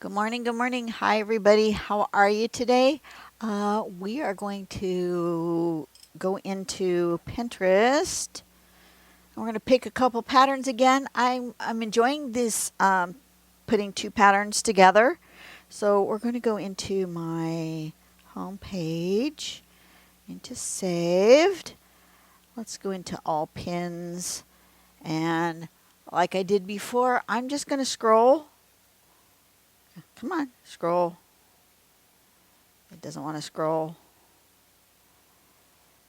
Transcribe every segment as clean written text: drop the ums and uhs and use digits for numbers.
Good morning, good morning. Hi, everybody. How are you today? We are going to go into Pinterest. We're going to pick a couple patterns again. I'm enjoying this putting two patterns together. So we're going to go into my home page, into saved. Let's go into all pins. And like I did before, I'm just going to scroll. Come on, scroll. It doesn't want to scroll.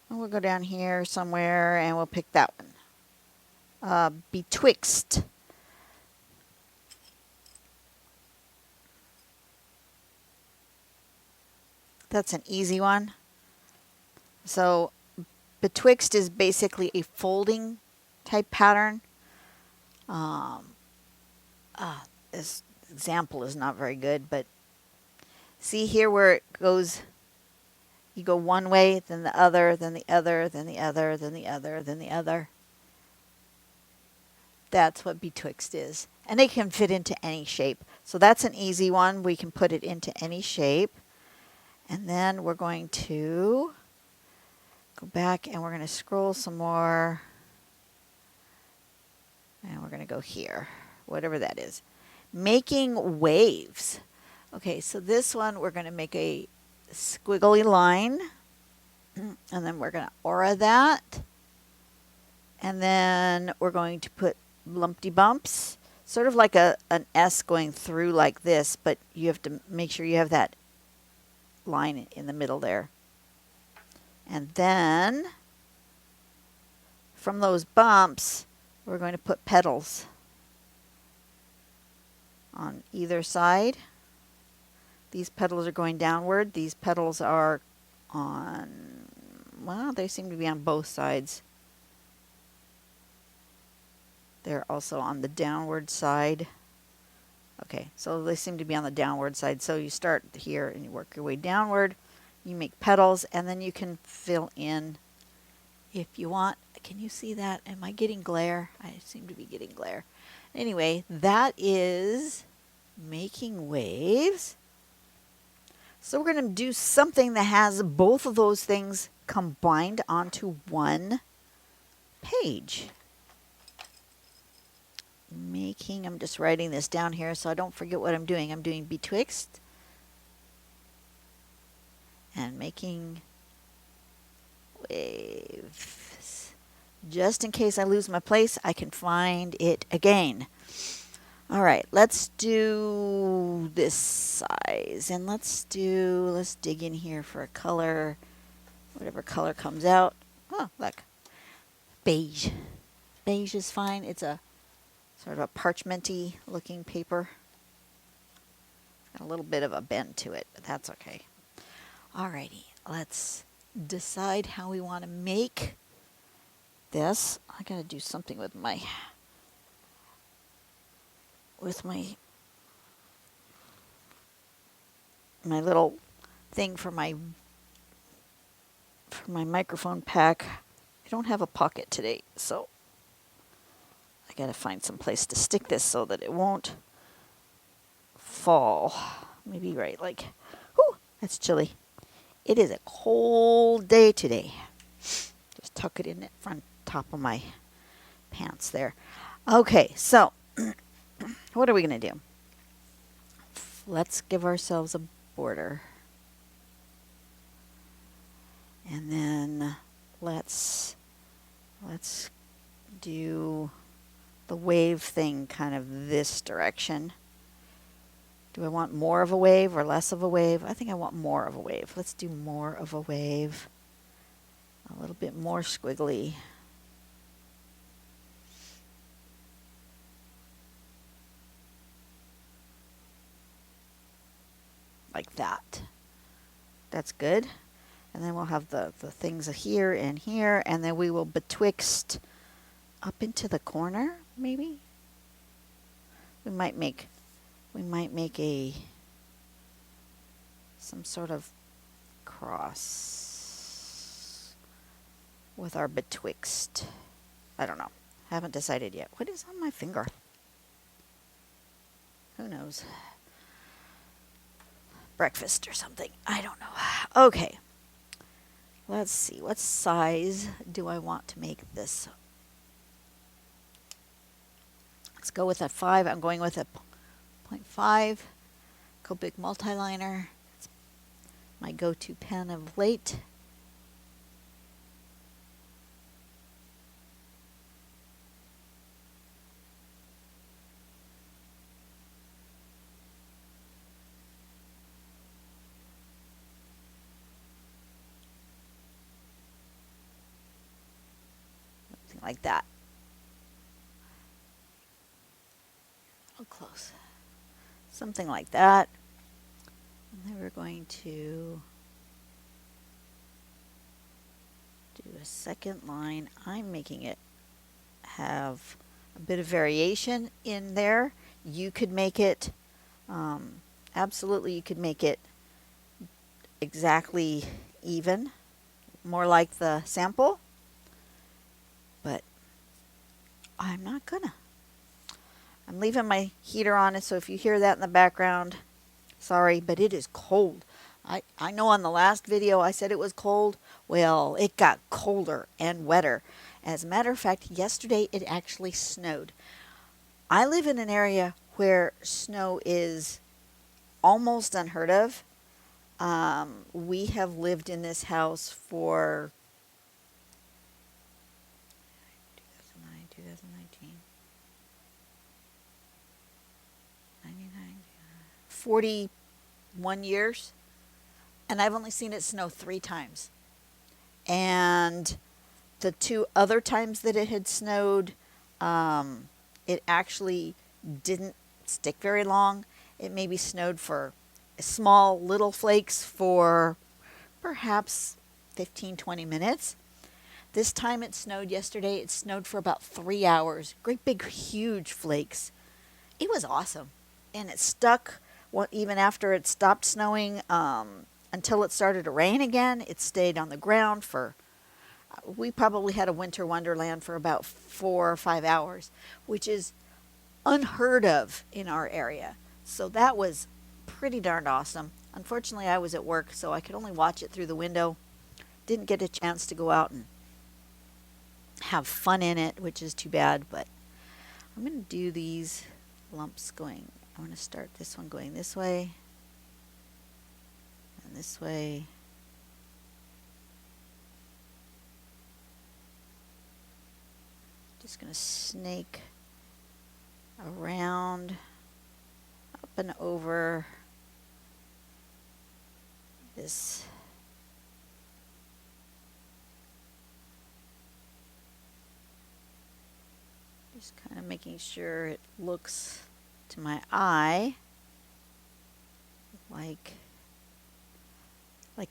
And we'll go down here somewhere and we'll pick that one. Betwixt. That's an easy one. So betwixt is basically a folding type pattern. This example is not very good, but see here where it goes. You go one way, then the other, then the other, then the other, then the other, then the other. That's what betwixt is. And it can fit into any shape. So that's an easy one. We can put it into any shape. And then we're going to go back and we're going to scroll some more. And we're going to go here, whatever that is. Making waves. Okay, so this one we're going to make a squiggly line. And then we're going to aura that. And then we're going to put lumpty bumps, sort of like an S going through like this, but you have to make sure you have that line in the middle there. And then from those bumps, we're going to put petals on either side. These petals are going downward. These petals are on, well, they seem to be on both sides. They're also on the downward side. Okay, so they seem to be on the downward side. So you start here and you work your way downward. You make petals and then you can fill in if you want. Can you see that? Am I getting glare? I seem to be getting glare. Anyway, that is making waves. So we're going to do something that has both of those things combined onto one page. I'm just writing this down here so I don't forget what I'm doing. I'm doing betwixt and making waves. Just in case I lose my place, I can find it again. All right, let's do this size and let's dig in here for a color, whatever color comes out. Oh, look, beige. Beige is fine. It's a sort of a parchmenty looking paper. Got a little bit of a bend to it, but that's okay. Alrighty, let's decide how we want to make this. I gotta do something with my little thing for my microphone pack. I don't have a pocket today, so I gotta find some place to stick this so that it won't fall. Maybe right like, whew, that's chilly. It is a cold day today. Just tuck it in the front top of my pants there. Okay, so what are we gonna do? Let's give ourselves a border. And then let's do the wave thing kind of this direction. Do I want more of a wave or less of a wave? I think I want more of a wave. Let's do more of a wave. A little bit more squiggly. Like that. That's good. And then we'll have the things here and here, and then we will betwixt up into the corner, maybe. We might make some sort of cross with our betwixt. I don't know. Haven't decided yet. What is on my finger? Who knows? breakfast or something. I don't know. Okay. Let's see. What size do I want to make this? Let's go with a 5. I'm going with a 0.5 Copic multiliner. It's my go-to pen of late. Something like that. Oh, close. Something like that. And then we're going to do a second line. I'm making it have a bit of variation in there. You could make it, absolutely, you could make it exactly even, more like the sample, but I'm not gonna. I'm leaving my heater on, so if you hear that in the background, sorry, but it is cold. I know on the last video I said it was cold. Well, it got colder and wetter. As a matter of fact, yesterday it actually snowed. I live in an area where snow is almost unheard of. We have lived in this house for 2019, 99, 41 years, and I've only seen it snow 3 times. And the 2 other times that it had snowed, it actually didn't stick very long. It maybe snowed for small little flakes for perhaps 15-20 minutes. This time it snowed yesterday. It snowed for about 3 hours. Great big huge flakes. It was awesome. And it stuck even after it stopped snowing until it started to rain again. It stayed on the ground for, we probably had a winter wonderland for about 4 or 5 hours, which is unheard of in our area. So that was pretty darned awesome. Unfortunately, I was at work, so I could only watch it through the window. Didn't get a chance to go out and have fun in it, which is too bad, but I'm going to do these lumps going. I'm going to start this one going this way and this way. Just going to snake around, up and over this just kind of making sure it looks to my eye like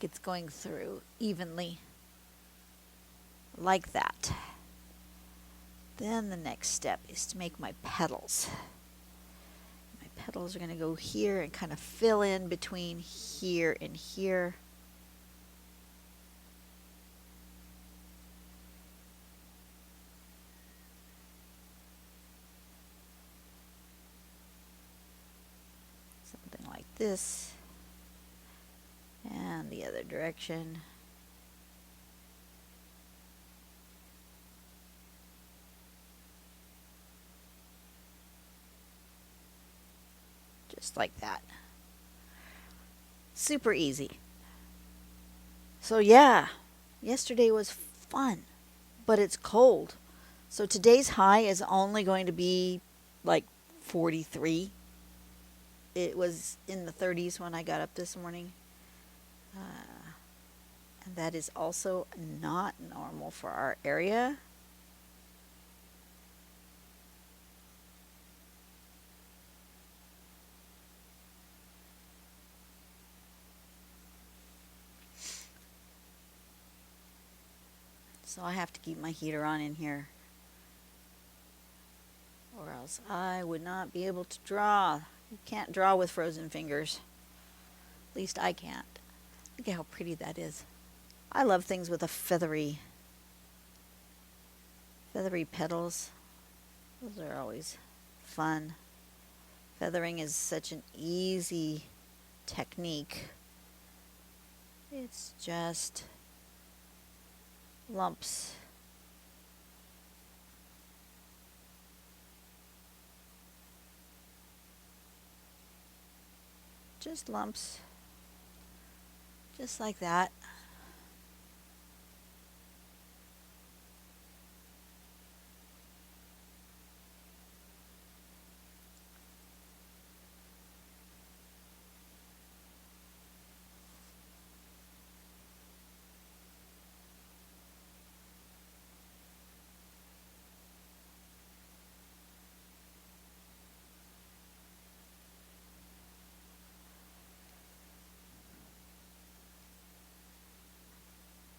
it's going through evenly like that. Then the next step is to make my petals. My petals are going to go here and kind of fill in between here and here. Something like this. And the other direction. Just like that. Super easy. So yeah, yesterday was fun, but it's cold. So today's high is only going to be like 43. It was in the 30s when I got up this morning. And that is also not normal for our area. So I have to keep my heater on in here, or else I would not be able to draw. You can't draw with frozen fingers. At least I can't. Look at how pretty that is. I love things with a feathery petals. Those are always fun. Feathering is such an easy technique. It's just lumps. Just lumps. Just like that.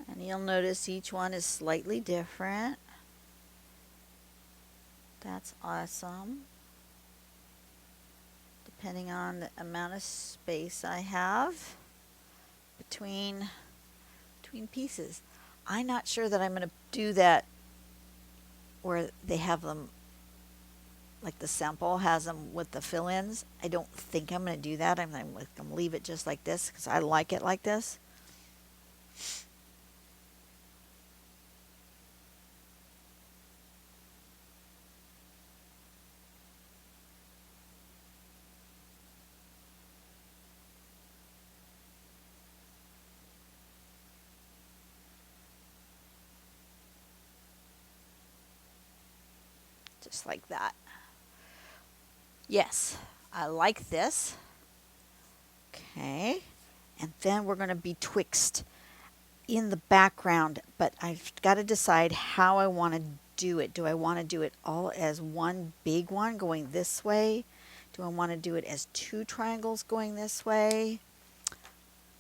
And you'll notice each one is slightly different. That's awesome. Depending on the amount of space I have between pieces. I'm not sure that I'm going to do that where they have them, like the sample has them with the fill-ins. I don't think I'm going to do that. I'm going to leave it just like this because I like it like this. Just like that. Yes, I like this. Okay. And then we're going to be twixt in the background, but I've got to decide how I want to do it. Do I want to do it all as one big one going this way? Do I want to do it as two triangles going this way?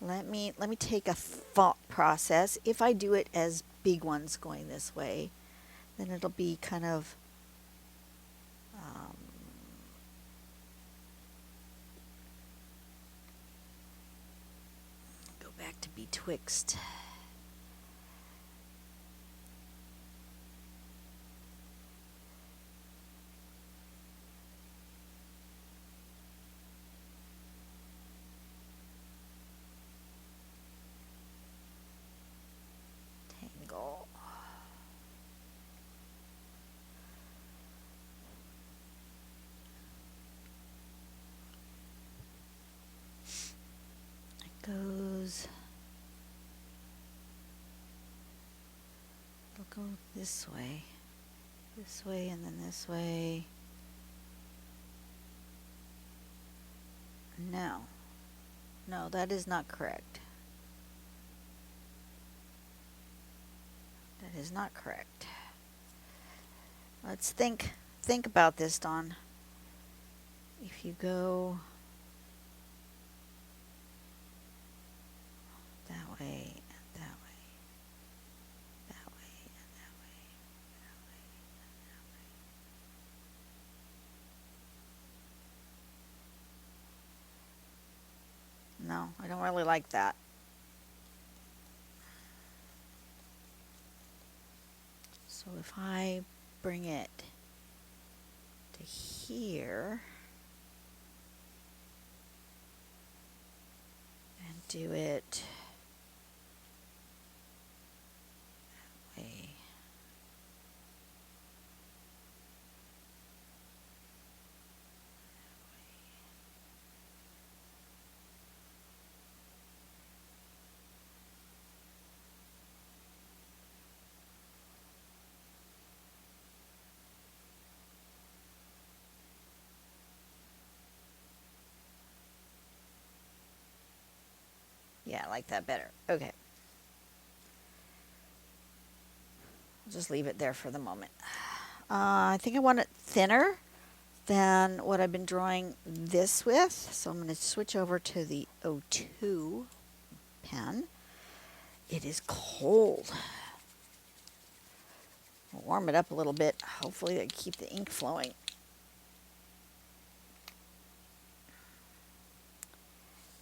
Let me take a thought process. If I do it as big ones going this way, then it'll be kind of go back to betwixt. Tangle. It goes. It'll go this way, and then this way. No, that is not correct. That is not correct. Let's think about this, Dawn. If you go that way, and that way, that way, and that way, that way, and that way. No, I don't really like that. So if I bring it to here and do it that way. Yeah, I like that better. Okay. I'll just leave it there for the moment. I think I want it thinner than what I've been drawing this with. So I'm going to switch over to the O2 pen. It is cold. I'll warm it up a little bit. Hopefully it'll keep the ink flowing.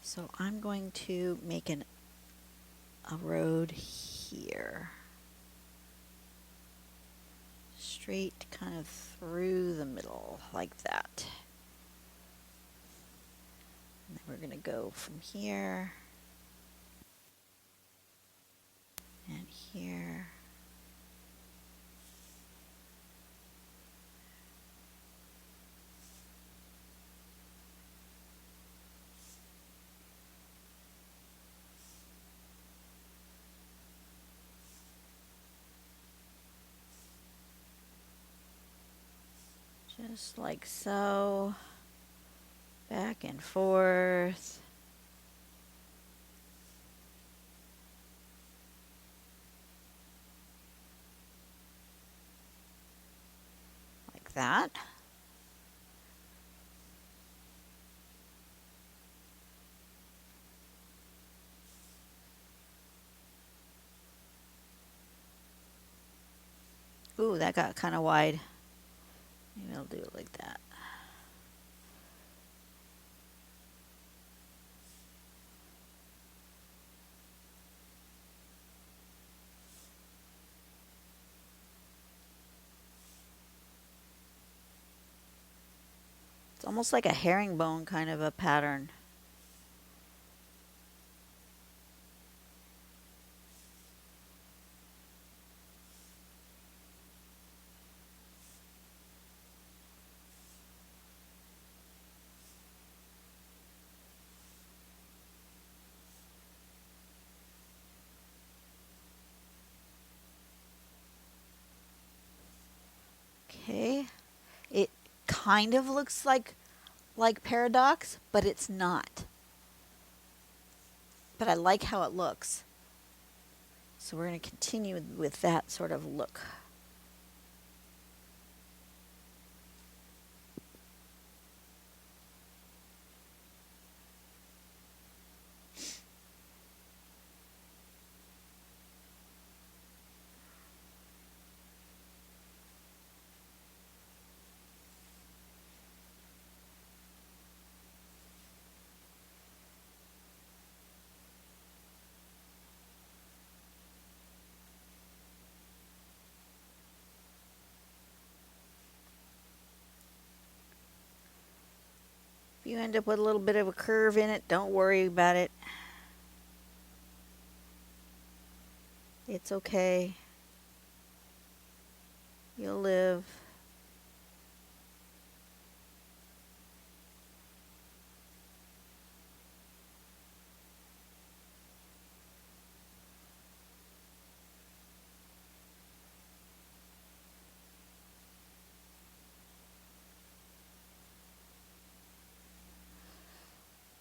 So I'm going to make a road here. Straight kind of through the middle like that. And then we're going to go from here and here. Just like so. Back and forth. Like that. Ooh, that got kind of wide. Maybe I'll do it like that. It's almost like a herringbone kind of a pattern. Okay. It kind of looks like paradox, but it's not. But I like how it looks. So we're going to continue with that sort of look. If you end up with a little bit of a curve in it, don't worry about it. It's okay. You'll live.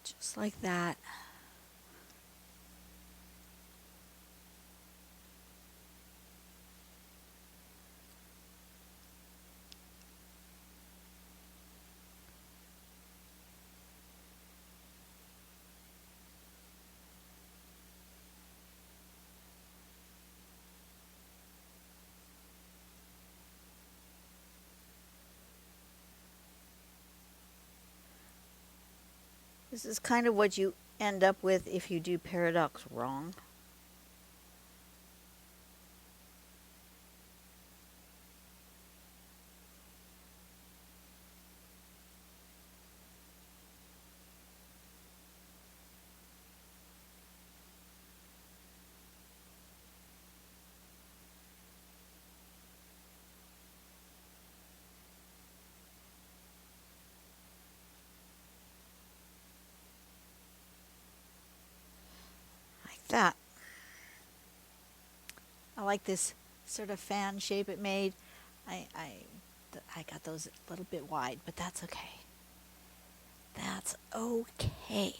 Just like that. This is kind of what you end up with if you do paradox wrong. Like that. I like this sort of fan shape it made. I got those a little bit wide, but that's okay. That's okay.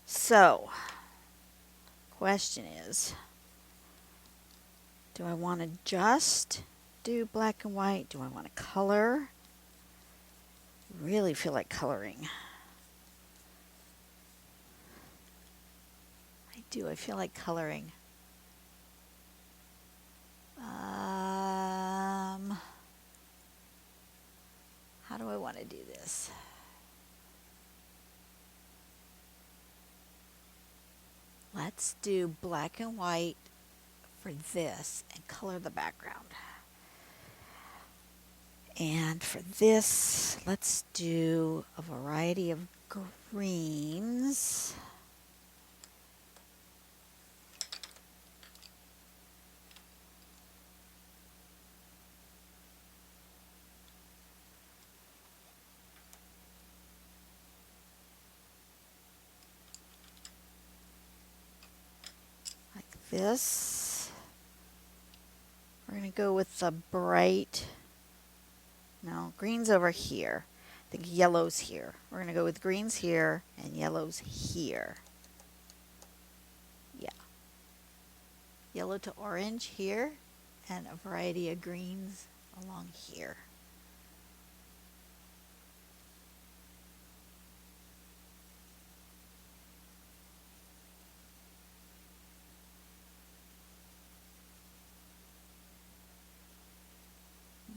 So, question is, do I want to just do black and white? Do I want to color? Really feel like coloring. I do. I feel like coloring. How do I want to do this? Let's do black and white for this and color the background. And for this, let's do a variety of greens. Like this. We're going to go with the bright, no, green's over here. I think yellow's here. We're going to go with greens here and yellows here. Yeah. Yellow to orange here and a variety of greens along here.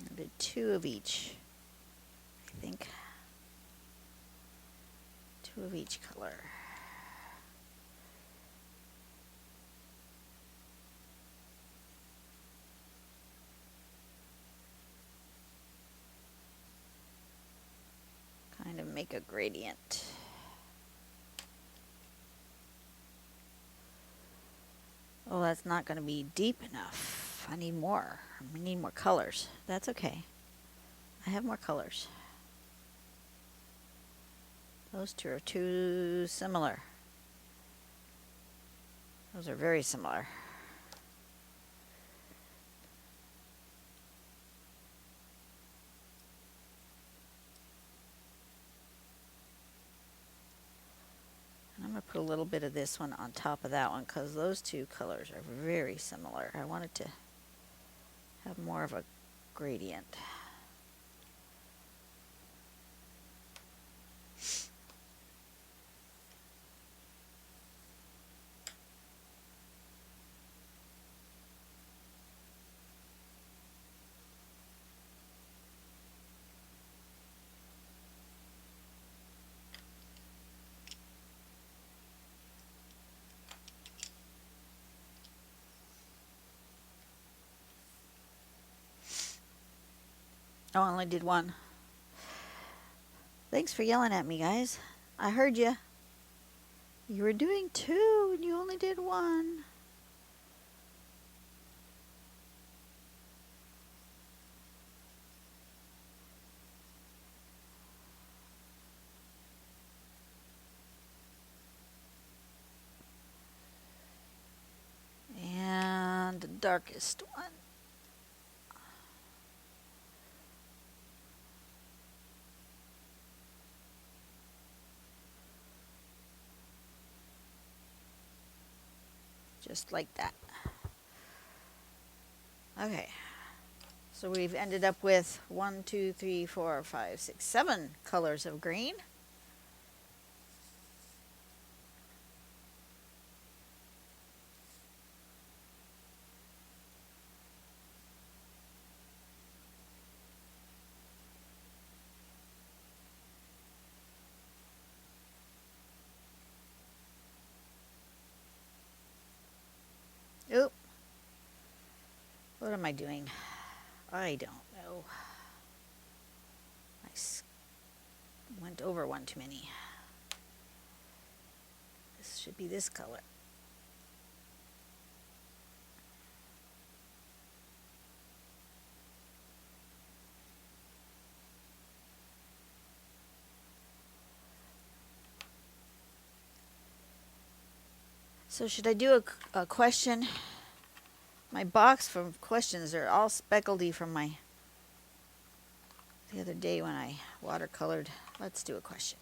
I did 2 of each, I think. 2 of each color. Kind of make a gradient. Oh, that's not going to be deep enough. I need more. I need more colors. That's okay. I have more colors. Those two are too similar. Those are very similar. And I'm going to put a little bit of this one on top of that one because those two colors are very similar. I wanted to have more of a gradient. Oh, I only did one. Thanks for yelling at me, guys. I heard you. You were doing 2 and you only did 1. And the darkest one. Just like that. Okay. So we've ended up with 1, 2, 3, 4, 5, 6, 7 colors of green. Oop. What am I doing? I don't know. I went over one too many. This should be this color. So should I do a question? My box from questions are all speckledy from the other day when I watercolored. Let's do a question.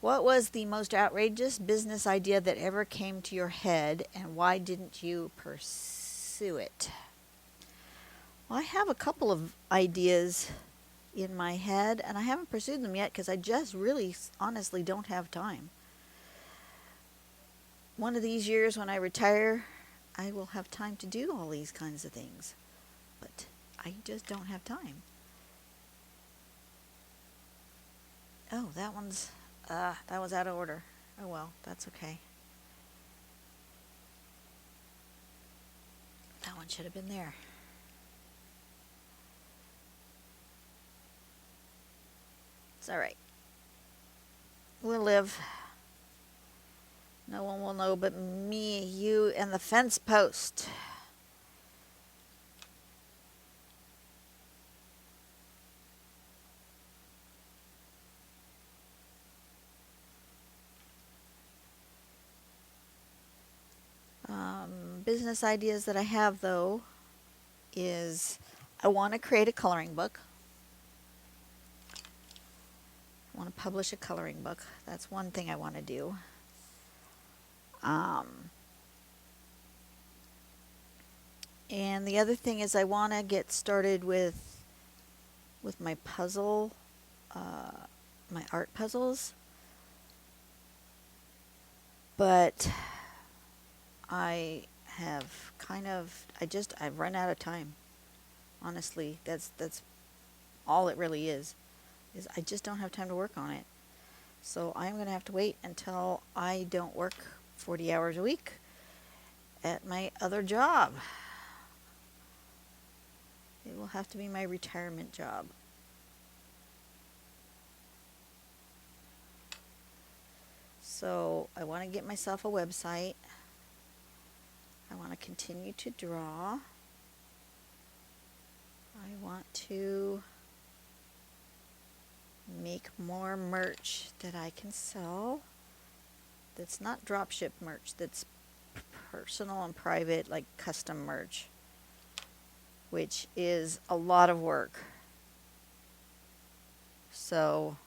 What was the most outrageous business idea that ever came to your head, and why didn't you pursue it? Well, I have a couple of ideas in my head, and I haven't pursued them yet because I just really honestly don't have time. One of these years when I retire, I will have time to do all these kinds of things, but I just don't have time. Oh, that was out of order. Oh well, that's okay. That one should have been there. It's all right. We'll live. No one will know but me, you, and the fence post. Business ideas that I have, though, is I want to create a coloring book. I want to publish a coloring book. That's one thing I want to do. And the other thing is I want to get started with my puzzle, my art puzzles. But I've run out of time. Honestly, that's all it really is I just don't have time to work on it. So I'm going to have to wait until I don't work 40 hours a week at my other job. It will have to be my retirement job. So I want to get myself a website. I want to continue to draw. I want to make more merch that I can sell. That's not dropship merch. That's personal and private, like custom merch, which is a lot of work. So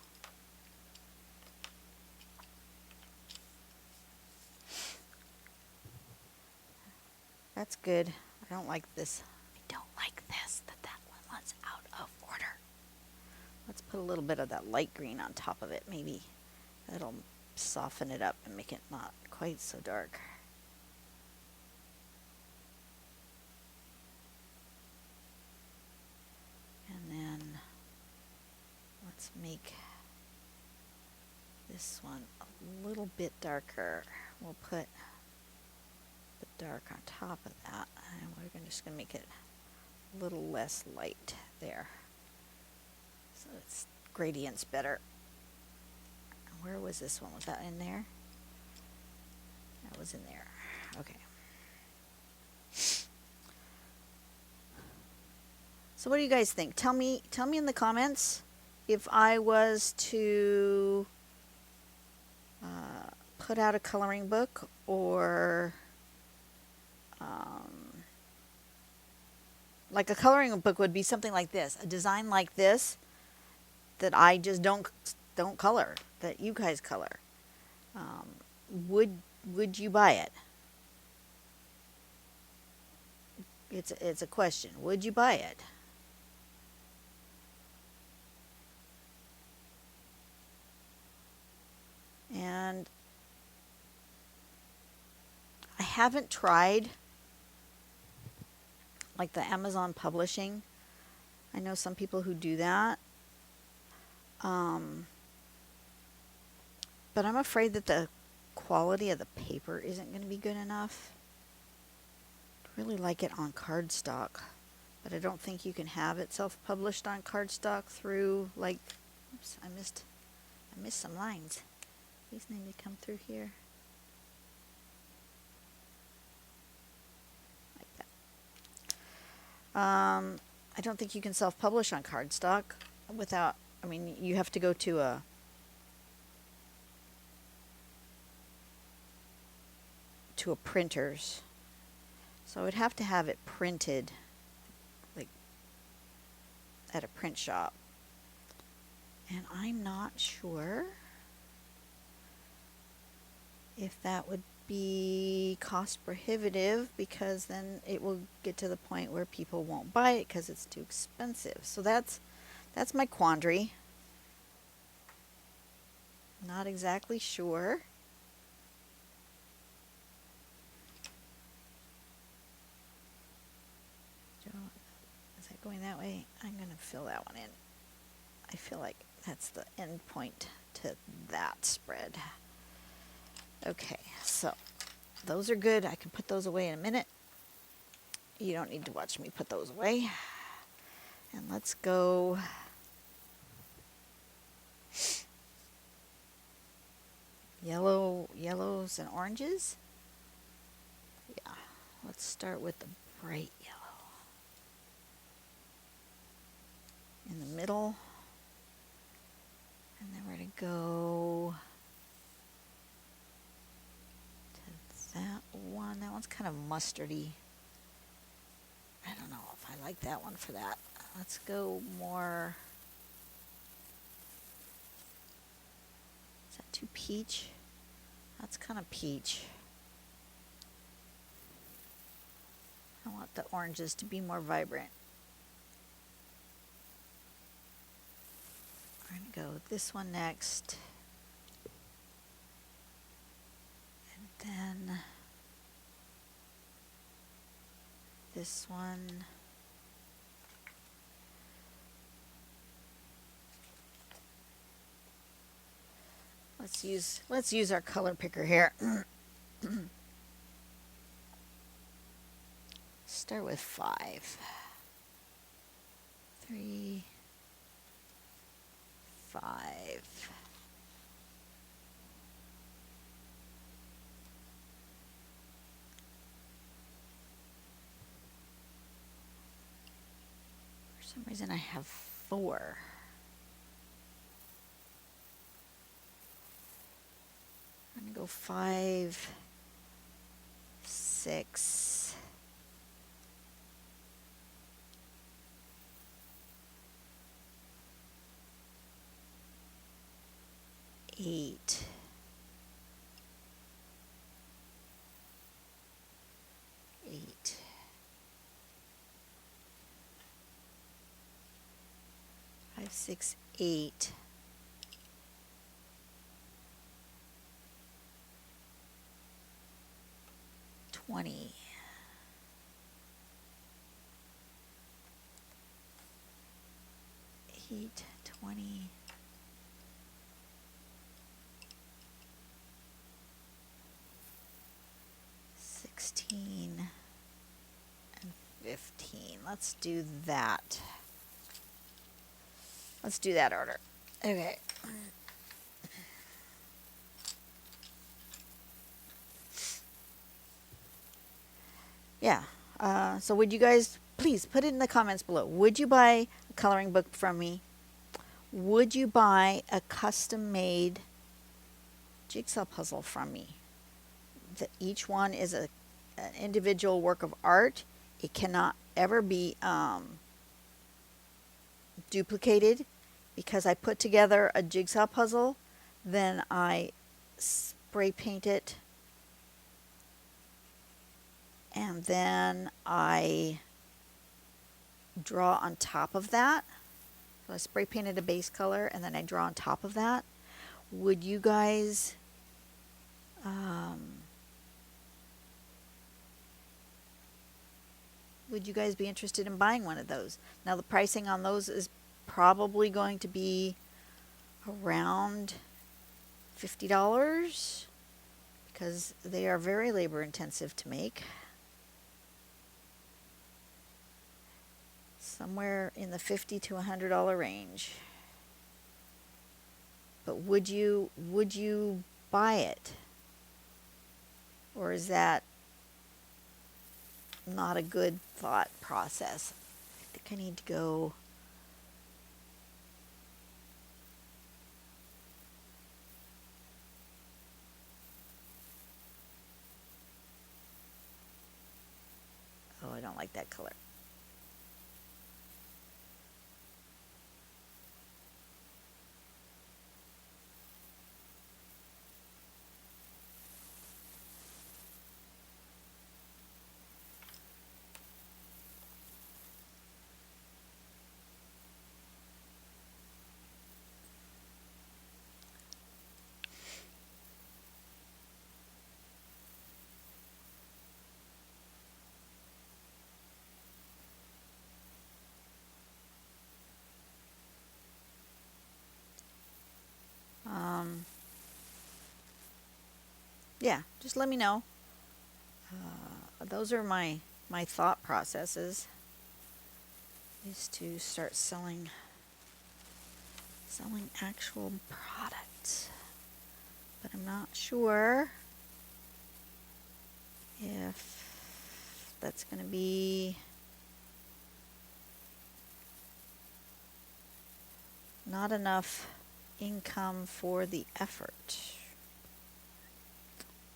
that's good. I don't like this. I don't like this, that one was out of order. Let's put a little bit of that light green on top of it. Maybe that'll soften it up and make it not quite so dark. And then let's make this one a little bit darker. We'll put the dark on top of that, and we're just going to make it a little less light there. So its gradient's better. Where was this one? Was that in there? That was in there. Okay. So what do you guys think? Tell me in the comments if I was to put out a coloring book, or like a coloring book would be something like this, a design like this that I just don't color, that you guys color. Would you buy it? It's a question. Would you buy it? And I haven't tried like the Amazon publishing. I know some people who do that. But I'm afraid that the quality of the paper isn't going to be good enough. I'd really like it on cardstock, but I don't think you can have it self-published on cardstock through, like, oops, I missed some lines. These need to come through here. Like that. I don't think you can self-publish on cardstock without, I mean, you have to go to a printer's. So I would have to have it printed, like, at a print shop. And I'm not sure if that would be cost prohibitive, because then it will get to the point where people won't buy it because it's too expensive. So that's my quandary. Not exactly sure. Is that going that way? I'm going to fill that one in. I feel like that's the end point to that spread. Okay, so those are good. I can put those away in a minute. You don't need to watch me put those away. And let's go yellows and oranges. Yeah, let's start with the bright yellow in the middle. And then we're going to go to that one. That one's kind of mustardy. I don't know if I like that one for that. Let's go more. Is that too peach? That's kind of peach. I want the oranges to be more vibrant. We're going to go with this one next. And then this one. Let's use our color picker here. Start with 5. 3, 5. For some reason I have 4. I'm going to go 5, 6, 8, 8, 5, 6, 8. 20. 8, 20. 16 and 15. Let's do that. Let's do that order. Okay. Yeah. So would you guys please put it in the comments below? Would you buy a coloring book from me? Would you buy a custom-made jigsaw puzzle from me? Each one is an individual work of art. It cannot ever be duplicated, because I put together a jigsaw puzzle, then I spray paint it, and then I draw on top of that. So I spray painted a base color and then I draw on top of that. Would you guys be interested in buying one of those? Now the pricing on those is probably going to be around $50 because they are very labor intensive to make. Somewhere in the $50 to $100 range. But would you buy it? Or is that not a good thought process? I think I need to go. Oh, I don't like that color. Yeah, just let me know. Those are my thought processes, is to start selling actual products. but I'm not sure if that's going to be not enough income for the effort.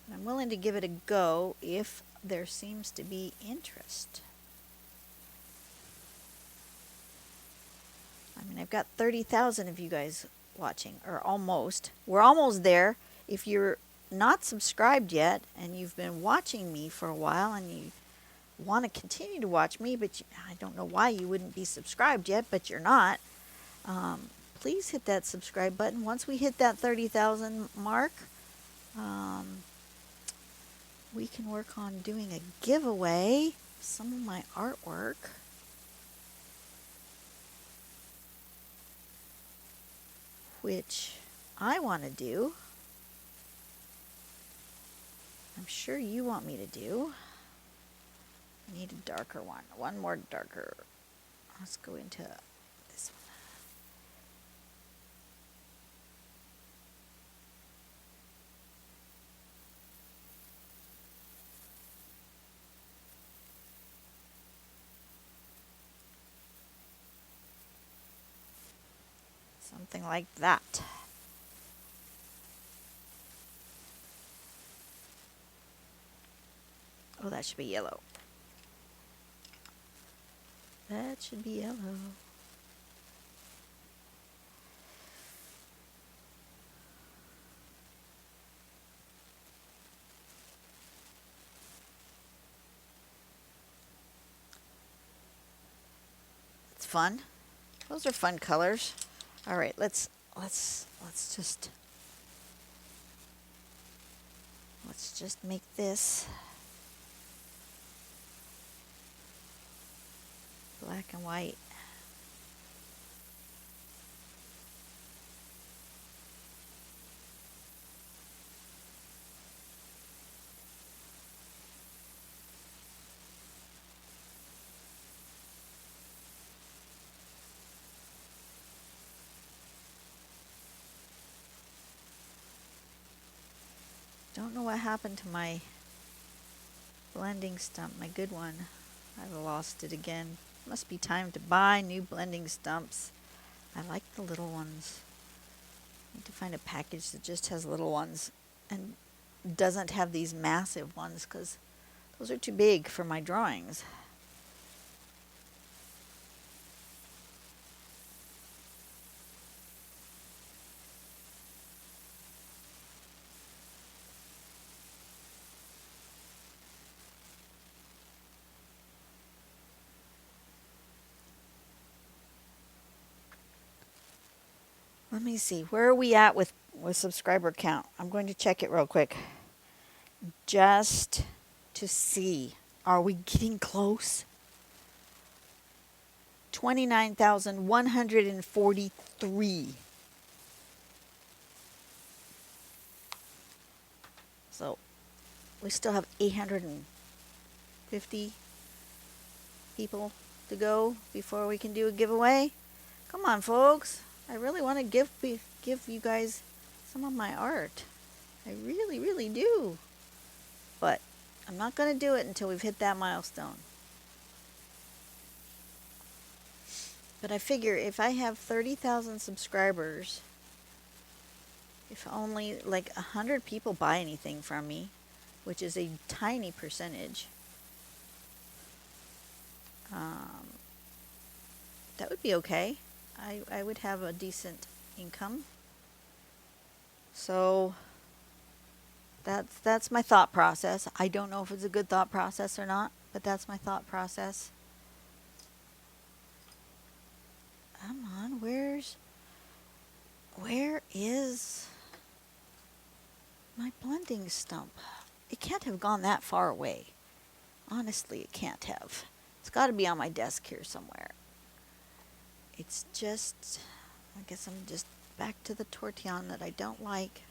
But I'm willing to give it a go if there seems to be interest. I mean, I've got 30,000 of you guys watching, or almost. We're almost there. If you're not subscribed yet and you've been watching me for a while and you want to continue to watch me, but I don't know why you wouldn't be subscribed yet, but you're not, please hit that subscribe button. Once we hit that 30,000 mark, we can work on doing a giveaway of some of my artwork. Which I want to do. I'm sure you want me to do. I need a darker one. One more darker. Let's go into this one. Something like that. Oh, that should be yellow. That should be yellow. It's fun. Those are fun colors. All right, let's just make this black and white. Don't know what happened to my blending stump, my good one. I've lost it again. Must be time to buy new blending stumps. I like the little ones. Need to find a package that just has little ones and doesn't have these massive ones, because those are too big for my drawings. Let me see, where are we at with subscriber count? I'm going to check it real quick just to see. Are we getting close? 29,143. So we still have 850 people to go before we can do a giveaway. Come on, folks. I really want to give you guys some of my art. I really, really do. But I'm not going to do it until we've hit that milestone. But I figure if I have 30,000 subscribers, if only like 100 people buy anything from me, which is a tiny percentage, that would be okay. I would have a decent income. So that's my thought process. I don't know if it's a good thought process or not, but that's my thought process. Come on, where is my blending stump? It can't have gone that far away. Honestly, it can't have. It's got to be on my desk here somewhere. It's just, I guess I'm just back to the tortillon that I don't like.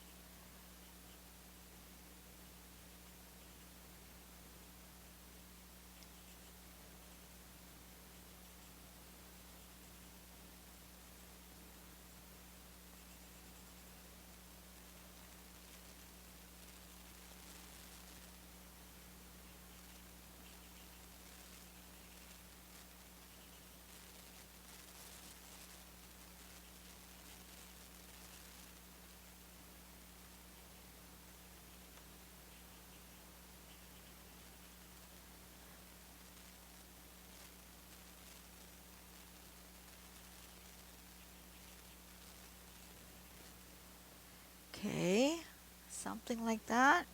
something like that.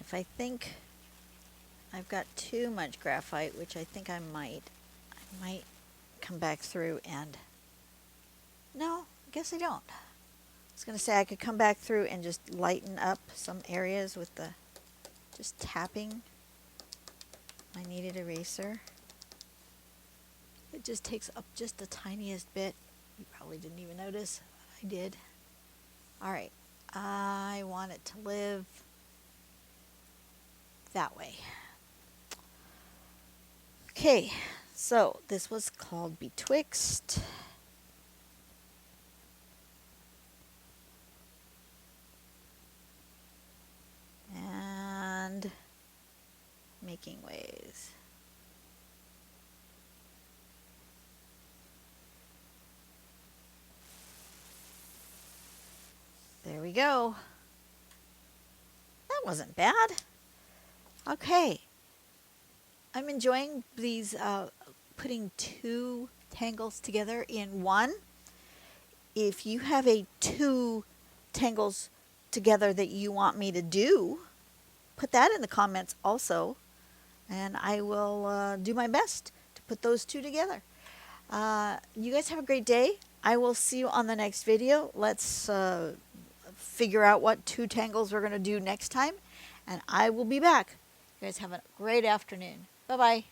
If I think I've got too much graphite, which I think I might come back through and, no, I guess I don't. I was going to say I could come back through and just lighten up some areas with the, just tapping my kneaded eraser. It just takes up just the tiniest bit. You probably didn't even notice. I did. All right, I want it to live that way. Okay, so this was called Betwixt. And Making Ways. There we go. That wasn't bad. Okay. I'm enjoying these, putting two tangles together in one. If you have a two tangles together that you want me to do, put that in the comments also, and I will do my best to put those two together. You guys have a great day. I will see you on the next video. Let's figure out what two tangles we're going to do next time, and I will be back. You guys have a great afternoon. Bye-bye.